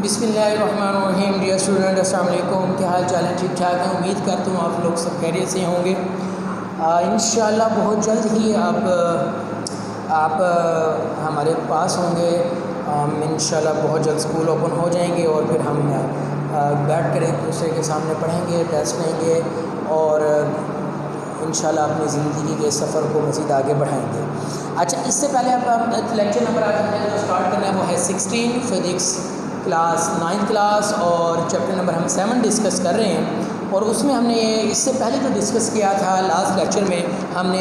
बिस्मिल्लाहिर्रहमानिर्रहीम। Dear student, अस्सलाम वालेकुम। क्या हाल चाल है? ठीक ठाक है। उम्मीद करता हूँ आप लोग सब खैरियत से होंगे। इंशाल्लाह बहुत जल्द ही आप हमारे पास होंगे। इंशाल्लाह बहुत जल्द स्कूल ओपन हो जाएंगे और फिर हम बैठ कर एक दूसरे के सामने पढ़ेंगे, टेस्ट लेंगे और इंशाल्लाह अपनी ज़िंदगी के सफ़र को मज़ीद आगे बढ़ाएंगे। अच्छा, इससे पहले आप लेक्चर नंबर आज हमने जो स्टार्ट करना है वो है 16 फिज़िक्स क्लास 9th क्लास और चैप्टर नंबर हम 7 डिस्कस कर रहे हैं। और उसमें हमने इससे पहले जो डिस्कस किया था लास्ट लेक्चर में, हमने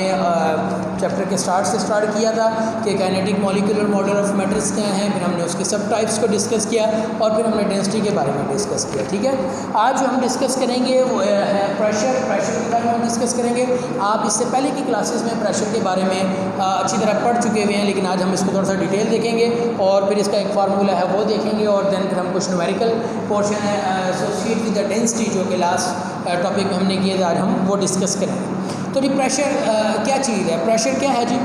चैप्टर के स्टार्ट से स्टार्ट किया था कि kinetic molecular model of matters क्या हैं, फिर हमने उसके सब टाइप्स को डिस्कस किया और फिर हमने डेंसिटी के बारे में डिस्कस किया। ठीक है, आज जो हम डिस्कस करेंगे वो है प्रेशर के बारे में हम डिस्कस करेंगे। आप इससे पहले की क्लासेस में प्रेशर के बारे में अच्छी तरह पढ़ चुके हुए हैं, लेकिन आज हम इसको थोड़ा सा डिटेल देखेंगे और फिर इसका एक फार्मूला है वो देखेंगे और देन फिर हम कुछ न्यूमेरिकल पोर्शन है एसोसिएट विद द डेंसिटी जो कि लास्ट टॉपिक में हमने किया था, आज हम वो डिस्कस करेंगे। तो जी प्रेशर क्या चीज़ है? प्रेशर क्या है जी?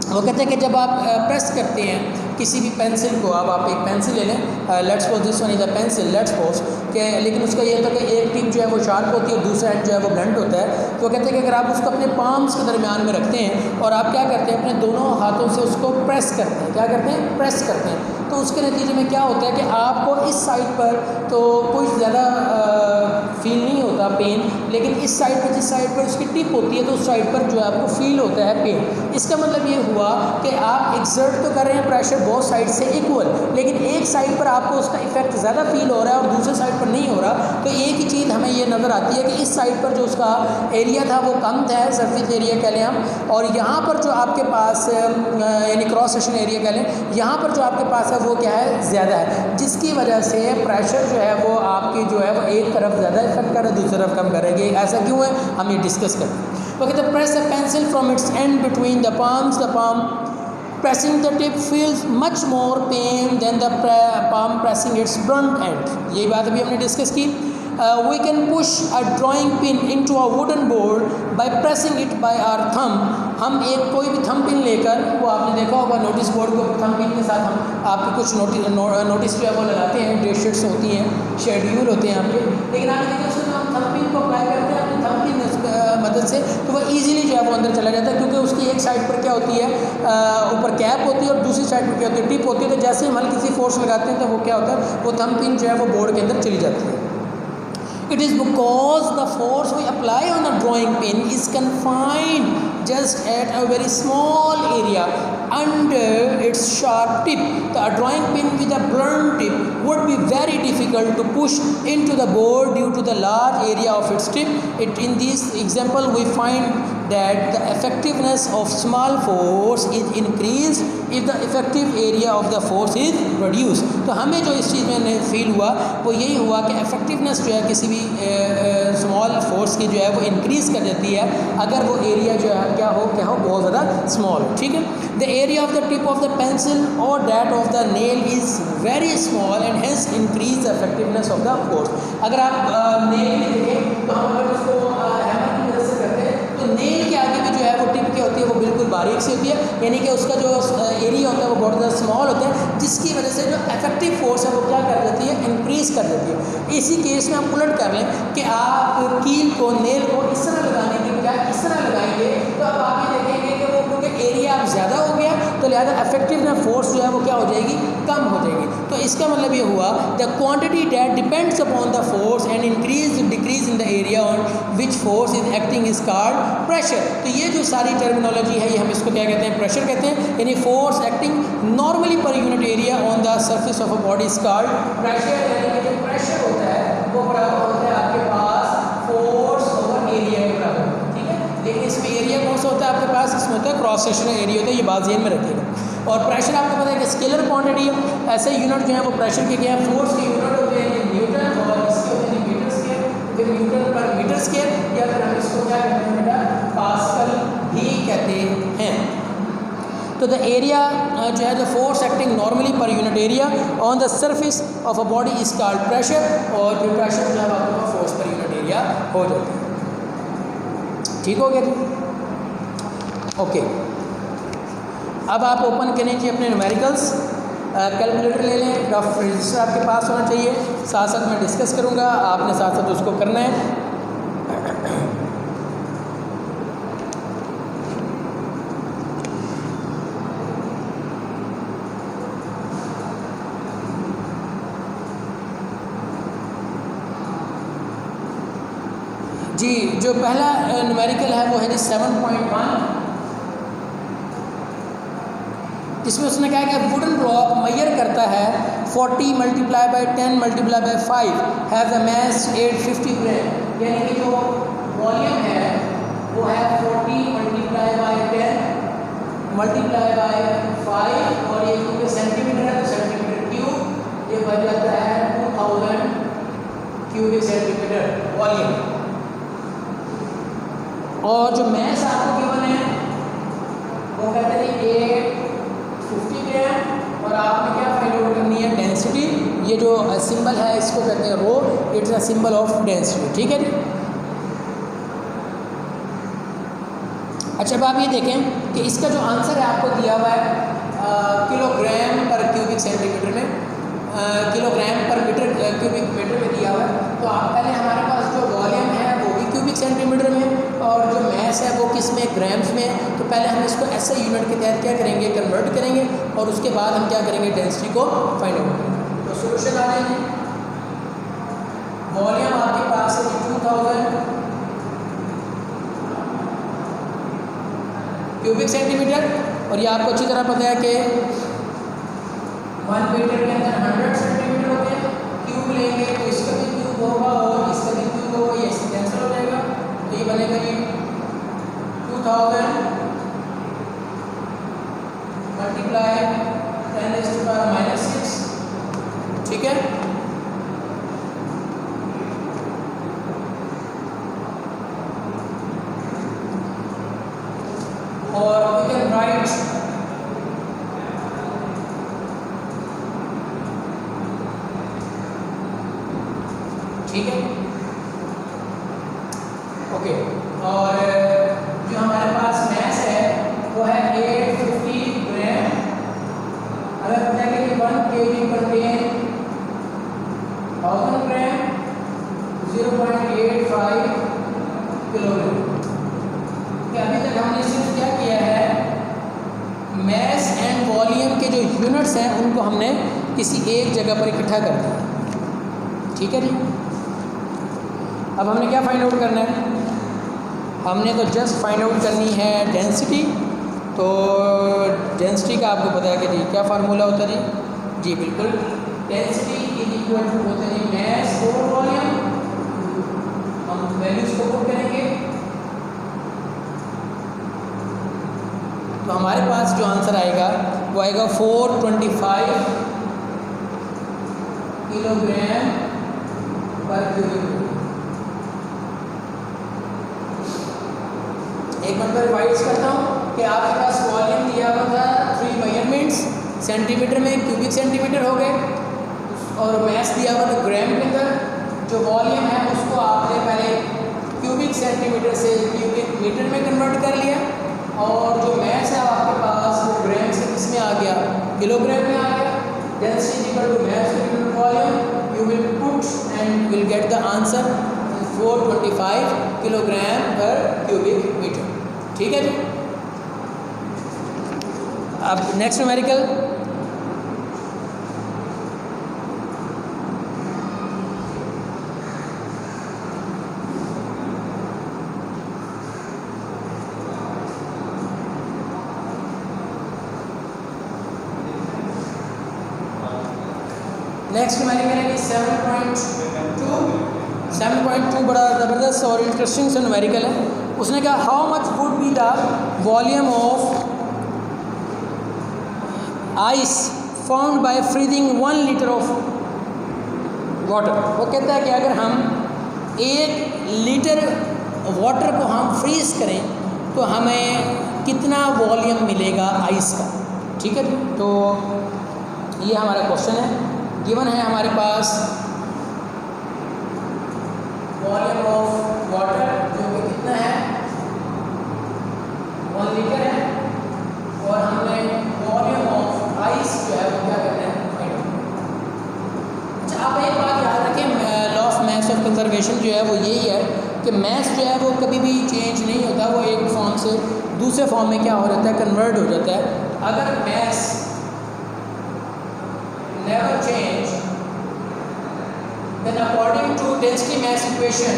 वो कहते हैं कि जब आप प्रेस करते हैं किसी भी पेंसिल को, अब आप एक पेंसिल ले लें, let's suppose this one is a pencil, let's suppose के, लेकिन उसका ये होता है कि एक टिप जो है वो शार्प होती है और दूसरा एंड जो है वो ब्लंट होता है। तो कहते हैं कि अगर आप उसको अपने पाम्स के दरमियान में रखते हैं और आप क्या करते हैं, अपने दोनों हाथों से उसको प्रेस करते हैं, क्या करते हैं? प्रेस करते हैं। तो उसके नतीजे में क्या होता है कि आपको इस साइड पर तो कुछ ज़्यादा फील नहीं होता पेन, लेकिन इस साइड पर, जिस साइड पर उसकी टिप होती है, तो उस साइड पर जो है आपको फील होता है पेन। इसका मतलब ये हुआ कि आप एक्सर्ट तो कर रहे हैं प्रेशर बोथ साइड से इक्वल, लेकिन एक साइड पर आपको उसका इफेक्ट ज़्यादा फील हो रहा है और दूसरे साइड पर नहीं हो रहा। तो एक ही चीज़ हमें ये नज़र आती है कि इस साइड पर जो उसका एरिया था वो कम था, सरफेस एरिया कह लें हम, और यहाँ पर जो आपके पास यानी क्रॉस सेक्शन एरिया कह लें, यहाँ पर जो आपके पास है वो क्या है? ज़्यादा है, जिसकी वजह से प्रेशर जो है वो आपकी जो है वो एक तरफ ज़्यादा इफेक्ट कर रहा है, दूसरी तरफ कम करेगी। ऐसा क्यों है, हम ये डिस्कस करें। वो कहते हैं press a pencil from its and between the palms, the palm pressing the tip feels much more pain than the palm pressing its blunt end। यही बात अभी हमने डिस्कस की। We can push a drawing pin into a wooden board by pressing it by our thumb। हम एक कोई भी thumb pin लेकर, वो आपने देखा होगा नोटिस बोर्ड को थंब पिन के साथ हम आपके कुछ नोटिस जो है वो लगाते हैं, डेट शीट्स होती हैं, शेड्यूल होते हैं आपके, लेकिन आपने देखा उसमें हम थंब पिन को अप्लाई करते हैं अपने थंब पिन मदद से, तो वह ईजिली जो है वो अंदर चला जाता है, क्योंकि उसकी एक साइड पर क्या होती है, ऊपर कैप होती है और दूसरी साइड पर क्या होती है, टिप होती है। तो जैसे हम हल्की सी फोर्स लगाते हैं तो वो क्या होता है, वो थंब पिन जो है वो बोर्ड के अंदर चली जाती है। It is because the force we apply on a drawing pin is confined just at a very small area under its sharp tip। So a drawing pin with a blunt tip would be very difficult to push into the board due to the large area of its tip। In this example we find that the effectiveness of small force is increased if the effective area of the force is reduced। तो हमें जो इस चीज़ में feel हुआ वो यही हुआ कि इफेक्टिवनेस जो है किसी भी स्मॉल फोर्स की जो है वो इंक्रीज़ कर देती है अगर वो एरिया जो है क्या हो बहुत ज़्यादा स्मॉल हो। ठीक है, the area of the tip of the pencil और that of the nail is very small and hence increase the effectiveness of the force. अगर आप नेल में देखें तो हम अगर उसको हैमर की मदद से करते हैं तो नेल के आगे भी जो है वो टिप क्या होती है, वो बिल्कुल बारीक सी होती है, यानी कि उसका जो एरिया होता है वो बहुत ज़्यादा स्मॉल होता है, जिसकी वजह से जो इफेक्टिव फोर्स है वो क्या कर देती है, इंक्रीज़ कर देती है। इसी केस में आप उलट कर लें कि आप कील को, नेल को इस तरह लगाने की बजाय इस तरह लगाएंगे तो अब आप ये देखेंगे कि वो क्योंकि एरिया अब ज़्यादा हो गया तो लिहाजा इफेक्टिव फोर्स जो है वो क्या हो जाएगी, कम हो जाएगी। तो इसका मतलब ये हुआ the quantity that depends upon the force and increase decrease in the area on which force is acting is called pressure. तो ये जो सारी टर्मिनोलॉजी है ये हम इसको क्या कहते हैं, प्रेशर कहते हैं, यानी force acting normally per unit area on the surface of a body is called pressure. यानी कि जो प्रेशर होता है वो बराबर होता है आपके पास फोर्स ओवर एरिया के बराबर। ठीक है, लेकिन इसमें एरिया कौन सा होता है आपके पास, इसमें होता है क्रॉस सेक्शनल एरिया होता है, ये बात ज़हन में रखिएगा। और प्रेशर आपको पता है कि स्केलर क्वांटिटी है, ऐसे यूनिट जो है वो प्रेशर के क्या है, फोर्स के यूनिट होते हैं न्यूटन और इसके होते हैं मीटर स्क्वायर, फिर न्यूटन पर मीटर स्क्वायर, या फिर हम इसको क्या कहते हैं बेटा, पास्कल भी कहते हैं। तो द एरिया जो है the force acting normally per unit area on the surface of a body is called pressure, और फिर प्रेशर जो है आपका फोर्स पर यूनिट एरिया हो जाता है। ठीक हो गया जी? ओके, अब आप ओपन करें जी अपने न्यूमेरिकल्स कैलकुलेटर ले लें, रफ रजिस्टर आपके पास होना चाहिए, साथ साथ मैं डिस्कस करूँगा, आपने साथ साथ उसको करना है। जी, जो पहला न्यूमेरिकल है वो है जी 7.1, जिसमें उसने कहा कि वुडन ब्लॉक मेजर करता है 40 multiply by 10 multiply by 5 has a mass 850 gram, यानी कि जो वॉल्यूम है वो है 40 मल्टीप्लाई बाई 10 मल्टीप्लाई बाई 5, और ये क्योंकि सेंटीमीटर है तो सेंटीमीटर क्यूब, ये बन जाता है 2000 क्यूबिक सेंटीमीटर वॉल्यूम। और जो मैस आपको गिवन है वो कहते हैं 850 ग्राम, और आपने क्या फाइंड आउट करनी है, डेंसिटी। ये जो सिंबल है इसको कहते हैं rho, it's a symbol of density, ठीक है जी। अच्छा, अब आप ये देखें कि इसका जो आंसर है आपको दिया हुआ है किलोग्राम पर क्यूबिक सेंटीमीटर में, किलोग्राम पर मीटर क्यूबिक मीटर में दिया हुआ है। तो आप पहले हमारे पास जो वॉल्यूम है वो भी क्यूबिक सेंटीमीटर में, और जो मैस है वो किस में, ग्राम्स में। तो पहले हम इसको ऐसे यूनिट के तहत क्या करेंगे, कन्वर्ट करेंगे, और उसके बाद हम क्या करेंगे, डेंसिटी को फाइंड आउट करेंगे। तो सोल्यूशन आ जाएंगे, वॉल्यूम आपके पास है 2000 क्यूबिक सेंटीमीटर, और ये आपको अच्छी तरह पता है कि 1 मीटर के अंदर 100 सेंटीमीटर होते हैं। क्यूब लेंगे तो इसका भी क्यूब होगा और इसका भी क्यूब होगा, ये इससे कैंसिल हो जाएगा, तो ये बनेगा ये 2000 मल्टीप्लाई 10⁻⁻6, ठीक है। और वी कैन राइट ठीक है, ओके। और जो हमारे पास मैस है वो है 850 ग्राम। अगर पता है कि 1 kg कंटेन 1000 ग्राम, 0.85 किलोग्राम। अभी तक हमने सिर्फ क्या किया है, मैस एंड वॉल्यूम के जो यूनिट्स हैं उनको हमने किसी एक जगह पर इकट्ठा कर दिया, ठीक है जी। अब हमने क्या फाइंड आउट करना है, हमने तो जस्ट फाइंड आउट करनी है डेंसिटी। तो डेंसिटी का आपको पता है कि जी क्या फार्मूला होता है जी बिल्कुल, डेंसिटी इज इक्वल टू होता है मैस ओवर वॉल्यूम। हम वैल्यूज को पुट करेंगे तो हमारे पास जो आंसर आएगा वो आएगा 425 किलोग्राम पर क्यूबिक। एक बार मैं रिवाइज करता हूँ कि आपके पास वॉल्यूम दिया हुआ था 3 मेजरमेंट्स, सेंटीमीटर में क्यूबिक सेंटीमीटर हो गए, और मैस दिया हुआ था ग्राम के अंदर। जो वॉल्यूम है उसको आपने पहले क्यूबिक सेंटीमीटर से क्यूबिक मीटर में कन्वर्ट कर लिया, और जो मैस है आपके पास वो ग्राम से किस में आ गया, किलोग्राम में आ गया। Density equal to mass divided volume, you will put and will get the answer 425 kilogram पर क्यूबिक मीटर, ठीक है जी। अब नेक्स्ट न्यूमेरिकल, नेक्स्ट न्यूमेरिकल है कि 7.2 बड़ा ज़बरदस्त और इंटरेस्टिंग सा न्यूमेरिकल है। उसने कहा how much would be the volume of ice found by freezing 1 litre of water. वो कहता है कि अगर हम 1 लीटर वाटर को हम फ्रीज करें तो हमें कितना वॉल्यूम मिलेगा आइस का, ठीक है। तो ये हमारा क्वेश्चन है, गिवन है हमारे पास वॉल्यूम ऑफ वाटर जो कि कितना है 1 लीटर है, और हमने वॉल्यूम ऑफ आइस जो है वो क्या करना है एक्सप्लेनेशन जो है वो यही है कि मैस जो है वो कभी भी चेंज नहीं होता, वो एक फॉर्म से दूसरे फॉर्म में क्या हो जाता है, कन्वर्ट हो जाता है। अगर mass never change then according to density mass equation,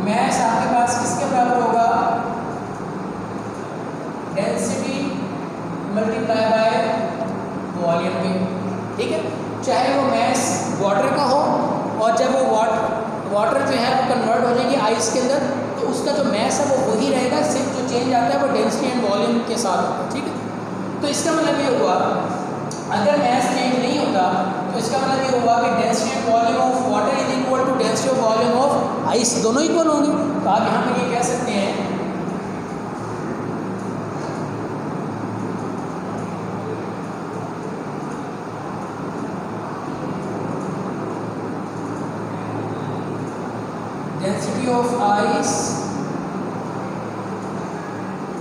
mass आपके पास किसके बराबर होगा, डेंसिटी मल्टीप्लाई बाय वॉल्यूम के। ठीक है, चाहे वो मैस वाटर का हो और जब वो वाटर जो है वो कन्वर्ट हो जाएगी आइस के अंदर, तो उसका जो मैस है वो वही रहेगा, सिर्फ जो चेंज आता है वो डेंसिटी एंड वॉल्यूम के साथ होता है। ठीक है, तो इसका मतलब ये हुआ अगर मैस चेंज नहीं होता तो इसका मतलब ये हुआ कि density and volume of water is equal to density of volume of ice, दोनों इक्वल होंगे। तो आप यहाँ पर ये कह सकते हैं density of ice,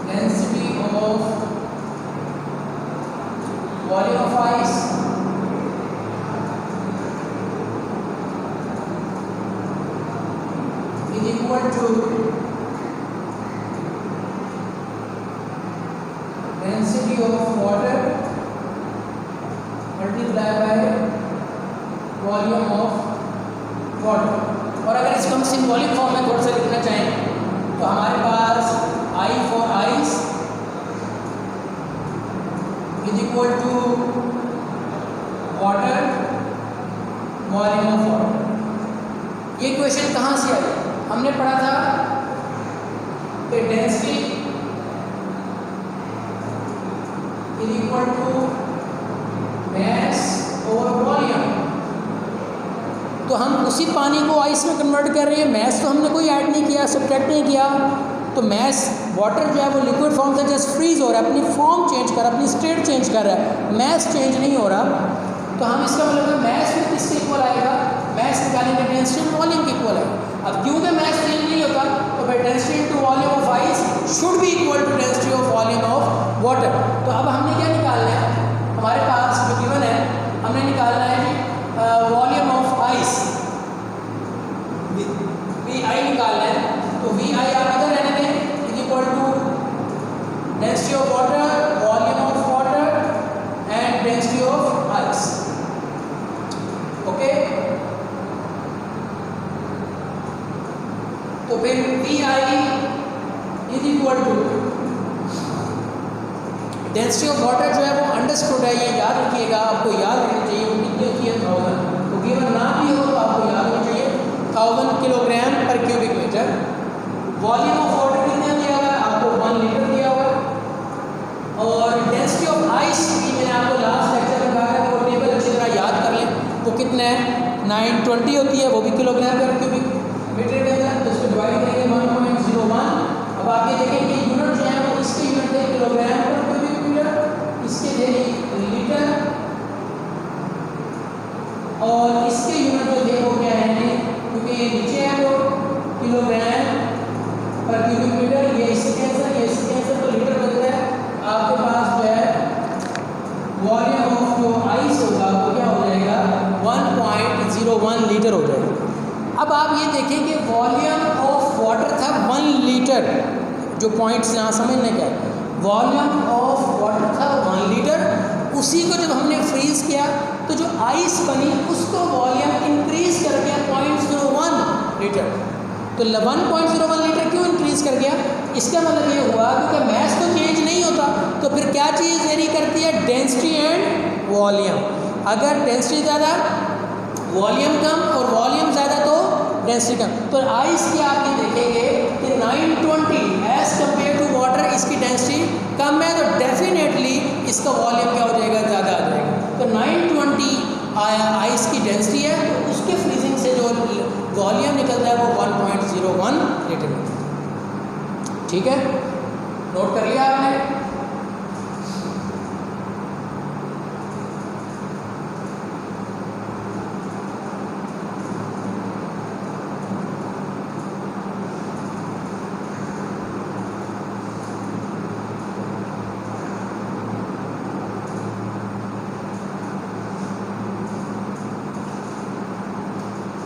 density of volume of ice is equal to density of water multiplied by volume of water। और अगर इसको हम सिंबॉलिक फॉर्म में थोड़ा सा लिखना चाहें तो हमारे पास I for ice is equal to water volume of water. ये क्वेश्चन कहाँ से आई, हमने पढ़ा था कि density is equal to mass over volume, तो हम उसी पानी को आइस में कन्वर्ट कर रहे हैं, मैस तो हमने कोई ऐड नहीं किया, सब्ट्रैक्ट नहीं किया। तो मैस वाटर जो है वो लिक्विड फॉर्म से जस्ट फ्रीज हो रहा है, अपनी फॉर्म चेंज कर रहा है, अपनी स्टेट चेंज कर रहा है, मैस चेंज नहीं हो रहा। तो हम इसका मतलब है मैस में किसके इक्वल आएगा, मैस निकालेंगे डेंसिटी एंड वॉल्यूम के इक्वल आएगा। अब क्योंकि मैस चेंज नहीं होता तो भाई density into volume of ice should be equal to density of volume of water. तो अब हमने क्या निकालना है, हमारे पास जो गिवन है हमने निकालना है कि volume of ice V I निकालना है। तो वी आई आप इधर रहने दें, is equal to density of water, volume of water and density of ice. Okay, तो फिर V I is equal to density of water जो है वो अंडरस्टूड है, ये याद रखिएगा, आपको याद रखना चाहिए। वो कितनी होती है, 1000। तो गिवन ना भी हो तो आपको याद रखना चाहिए 1000 किलोग्राम पर cubic metre. Volume of water कितना दिया हुआ है, आपको 1 लीटर दिया हुआ है। और डेंसिटी ऑफ आइस की मैंने आपको लास्ट लेक्चर में कहा है, वो टेबल अच्छी तरह याद कर लें, वो कितना है 920 होती है, वो भी किलोग्राम पर क्यूबिक मीटर के अंदर। तो इसको डिवाइड करेंगे 1.01। अब आप ये देखें कि यूनिट जो है वो इसके यूनिट है किलोग्राम पर क्यूबिक मीटर, इसके थे लीटर, और इसके यूनिट जो थे वो क्या है, क्योंकि ये नीचे है वो किलोग्राम पर क्यूबिक मीटर, ये इससे कैंसर तो लीटर बनता है। आपके पास जो है वॉल्यूम ऑफ जो आइस होगा वो क्या हो जाएगा 1.01 लीटर हो जाएगा। अब आप ये देखें कि वॉल्यूम ऑफ वाटर था 1 लीटर, जो पॉइंट्स यहाँ समझने का है, वॉल्यूम ऑफ वाटर था 1 लीटर, उसी को जब हमने फ्रीज किया तो जो आइस बनी उसको वॉल्यूम इंक्रीज कर गया 0.01 लीटर। तो 1.01 लीटर क्यों इंक्रीज कर गया, इसका मतलब ये हुआ क्योंकि मैस तो चेंज नहीं होता, तो फिर क्या चीज़ वेरी करती है, डेंसिटी एंड वॉल्यूम। अगर डेंसिटी ज़्यादा वॉल्यूम कम और वॉल्यूम ज़्यादा तो डेंसिटी कम। तो आइस की आप ये देखेंगे कि 920 एज कम्पेयर टू वाटर इसकी डेंसिटी कम है, तो डेफिनेटली इसका वॉल्यूम क्या हो जाएगा, ज़्यादा आ जाएगा। तो 920 आइस की डेंसिटी है, तो उसके फ्रीजिंग से जो वॉल्यूम निकलता है वो 1.01 लीटर। ठीक है, नोट कर लिया आपने।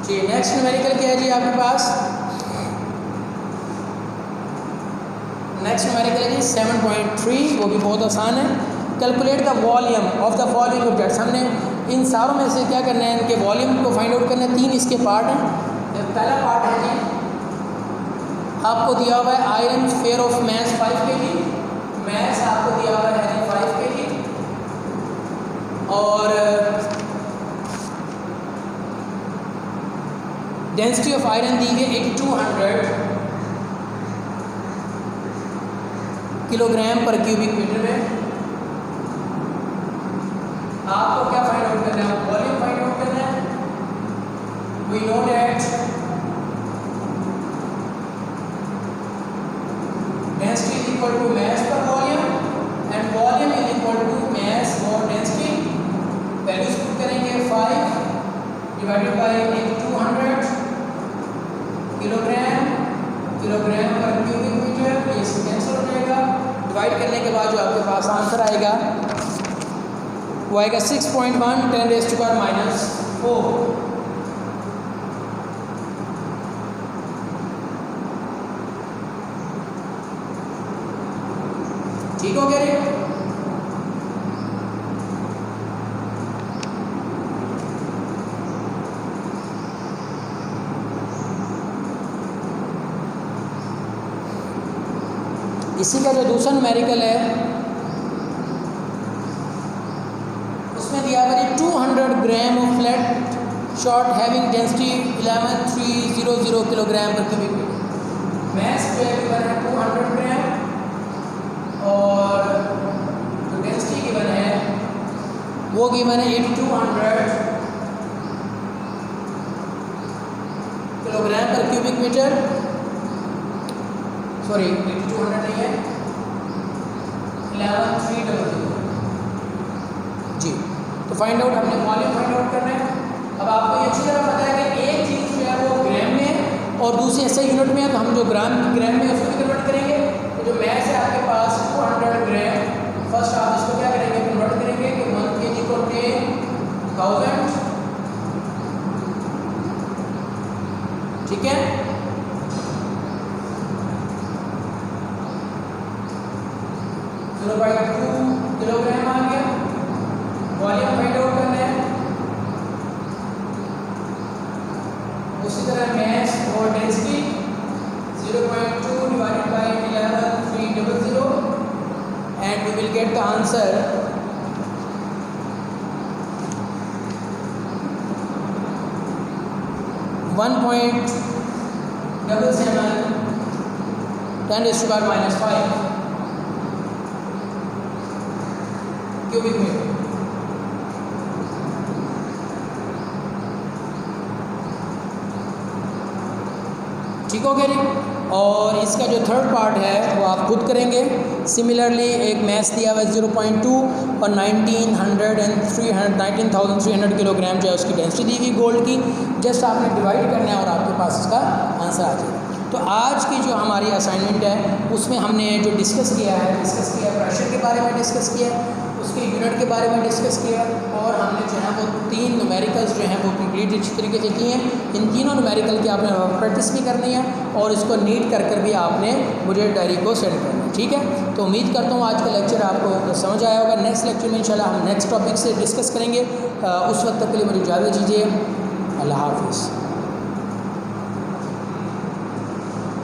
जी नेक्स्ट न्यूमेरिकल क्या है जी आपके पास? नेक्स्ट न्यूमेरिकल है जी 7.3, वो भी बहुत आसान है। Calculate the volume of the following objects. हमने इन सारों में से क्या करना है, इनके वॉल्यूम को फाइंड आउट करना है। 3 इसके पार्ट हैं। पहला पार्ट है जी, आपको दिया हुआ है iron fair of mass 5 kg, mass आपको दिया हुआ है 5 kg, और डेंसिटी ऑफ आयरन दी गई 8200 किलोग्राम पर क्यूबिक मीटर में। आपको क्या फाइंड आउट करना है? वॉल्यूम फाइंड आउट करना है। We know that density is equal to mass per volume and volume is equal to mass और डेंसिटी। वैल्यूज पुट करेंगे 5 डिवाइडेड बाय 8200 किलोग्राम पर क्यूबिक मीटर, ये कैंसिल हो जाएगा। डिवाइड करने के बाद जो आपके पास आंसर आएगा वो आएगा 6.1 10⁻⁻⁴। ठीक हो गया रे? इसी का जो दूसरा न्यूमेरिकल है उसमें दिया हुआ है 200 gram of flat short having density 11300 kilogram पर क्यूबिक मीटर। मैस जो है गिवन है 200 ग्राम और जो डेंसिटी गिवन है वो गिवन है 8200 किलोग्राम पर क्यूबिक मीटर। सॉरी 8200 नहीं है, 11300 जी। तो फाइंड आउट, हमने वॉल्यूम फाइंड आउट करना है। अब आपको ये अच्छी तरह पता है कि एक चीज़ जो है वो ग्राम में है और दूसरी ऐसे यूनिट में है, तो हम जो ग्राम में उसको भी कन्वर्ट करेंगे। तो जो मैस है आपके पास 200 ग्राम, फर्स्ट आप इसको क्या करेंगे, कन्वर्ट करेंगे कि 1 kg को 10,000, ठीक है। 0.2 किलोग्राम आ गया। वॉल्यूम फाइंड आउट करना है। उसी तरह मैस और density 0.2 divided by 11300 and we will get the answer 1.77 10⁻⁻⁵ cubic metre. ठीक हो गया जी। और इसका जो थर्ड पार्ट है वो आप खुद करेंगे। सिमिलरली एक मैस दिया हुआ है 0.2 और 19,300 किलोग्राम जो है उसकी डेंसिटी दी हुई गोल्ड की। जस्ट आपने डिवाइड करना है और आपके पास इसका आंसर आ जाएगा। तो आज की जो हमारी असाइनमेंट है उसमें हमने जो डिस्कस किया है प्रेशर के बारे में डिस्कस किया है, उसके यूनिट के बारे में डिस्कस किया, और हमने जो है वो 3 न्यूमेरिकल्स जो हैं वो कंप्लीट अच्छी तरीके से किए हैं। इन तीनों न्यूमेरिकल की आपने प्रैक्टिस भी करनी है और इसको नीट कर भी आपने मुझे डायरी को सेंड करना है, ठीक है। तो उम्मीद करता हूँ आज का लेक्चर आपको समझ आया होगा। नेक्स्ट लेक्चर में इंशाल्लाह हम नेक्स्ट टॉपिक से डिस्कस करेंगे। उस वक्त तक के लिए मुझे इजाज़त दीजिए। अल्लाह हाफ़िज़।